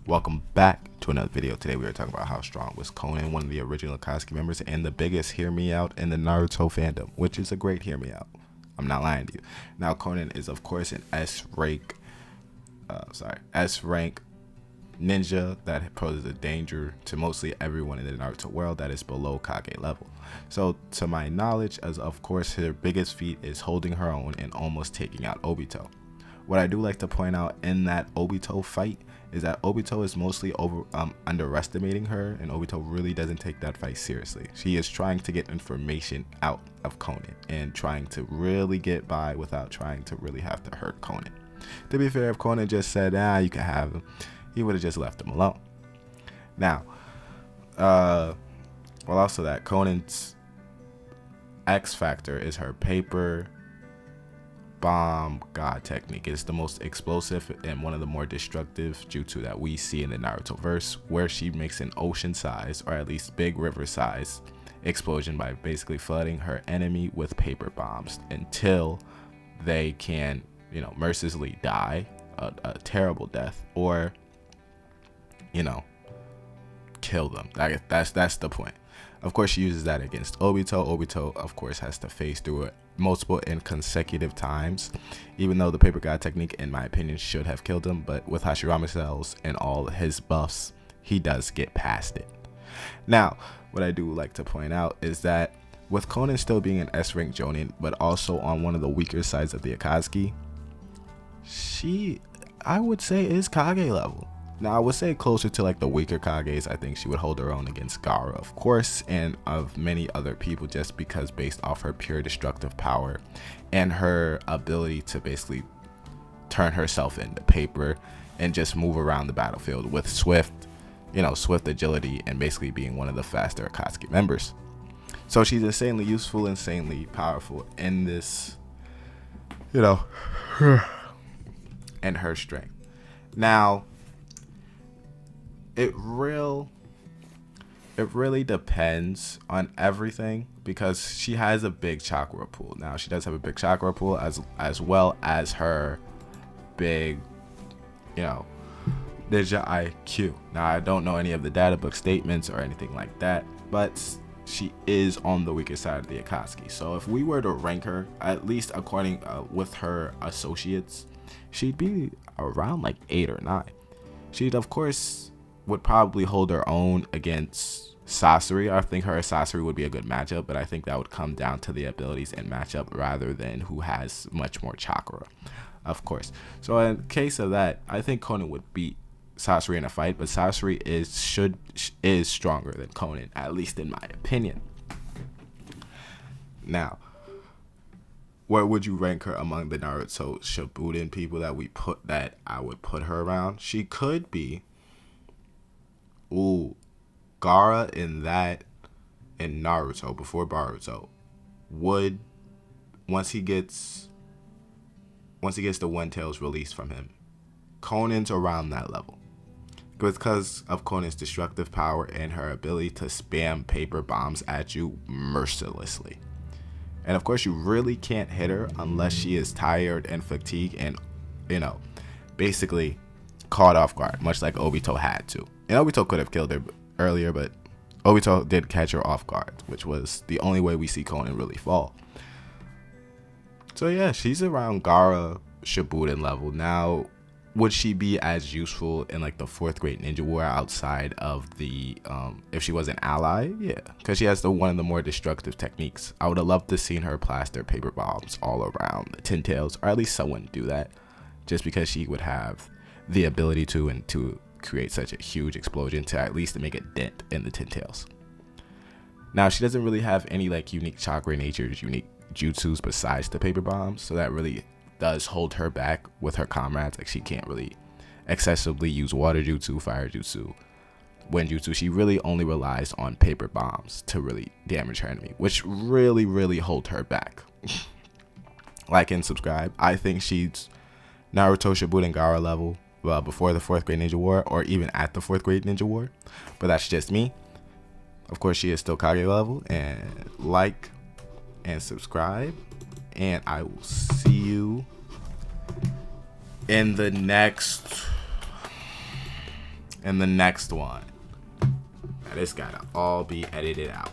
Welcome back to another video. Today we are talking about how strong was Konan, one of the original Akatsuki members and the biggest hear me out in the Naruto fandom, which is a great hear me out. I'm not lying to you. Now Konan is of course an S rank ninja that poses a danger to mostly everyone in the Naruto world that is below Kage level. So to my knowledge, as of course her biggest feat is holding her own and almost taking out Obito. What I do like to point out in that Obito fight is that Obito is mostly underestimating her, and Obito really doesn't take that fight seriously. She is trying to get information out of Konan and trying to really get by without trying to really have to hurt Konan. To be fair, if Konan just said, you can have him, he would have just left him alone. Now, also that Konan's X factor is her paper bomb god technique. It's the most explosive and one of the more destructive jutsu that we see in the Naruto verse, where she makes an ocean size, or at least big river size, explosion by basically flooding her enemy with paper bombs until they can, mercilessly die a terrible death, or kill them. That's the point. Of course, she uses that against Obito. Obito, of course, has to face through it multiple and consecutive times, even though the paper god technique, in my opinion, should have killed him. But with Hashirama cells and all his buffs, he does get past it. Now, what I do like to point out is that with Konan still being an S rank Jonin, but also on one of the weaker sides of the Akatsuki, she, I would say, is Kage level. Now, I would say closer to like the weaker Kages. I think she would hold her own against Gaara, of course, and of many other people, just because based off her pure destructive power and her ability to basically turn herself into paper and just move around the battlefield with swift agility, and basically being one of the faster Akatsuki members. So she's insanely useful, insanely powerful in this, and her strength. Now, it really depends on everything, because she has a big chakra pool. Now, she does have a big chakra pool as well as her big, ninja IQ. Now, I don't know any of the data book statements or anything like that, but she is on the weaker side of the Akatsuki. So if we were to rank her, at least according with her associates, she'd be around like 8 or 9. She'd, of course, would probably hold her own against Sasori. I think her and Sasori would be a good matchup, but I think that would come down to the abilities and matchup rather than who has much more chakra, of course. So in case of that, I think Konan would beat Sasori in a fight, but Sasori is stronger than Konan, at least in my opinion. Now, where would you rank her among the Naruto Shippuden people that I would put her around? She could be Gaara in Naruto before Boruto would, once he gets the One Tails released from him, Konan's around that level because of Konan's destructive power and her ability to spam paper bombs at you mercilessly. And of course, you really can't hit her unless she is tired and fatigued and basically caught off guard, much like Obito had to. And Obito could have killed her earlier, but Obito did catch her off guard, which was the only way we see Konan really fall. So yeah, she's around Gaara Shippuden level. Now, would she be as useful in like the 4th grade ninja war outside of the if she was an ally? Yeah, because she has one of the more destructive techniques. I would have loved to seen her plaster paper bombs all around the Ten Tails, or at least someone do that, just because she would have the ability to create such a huge explosion to at least make a dent in the Ten Tails. Now, she doesn't really have any like unique chakra natures, unique jutsus besides the paper bombs, so that really does hold her back with her comrades. Like, she can't really excessively use water jutsu, fire jutsu, wind jutsu. She really only relies on paper bombs to really damage her enemy, which really hold her back. Like and subscribe. I think she's Naruto Shippuden Gaara level before the 4th grade ninja war, or even at the 4th grade ninja war, but that's just me. Of course, she is still Kage level. And like and subscribe, and I will see you in the next And the next one. Now, this gotta all be edited out.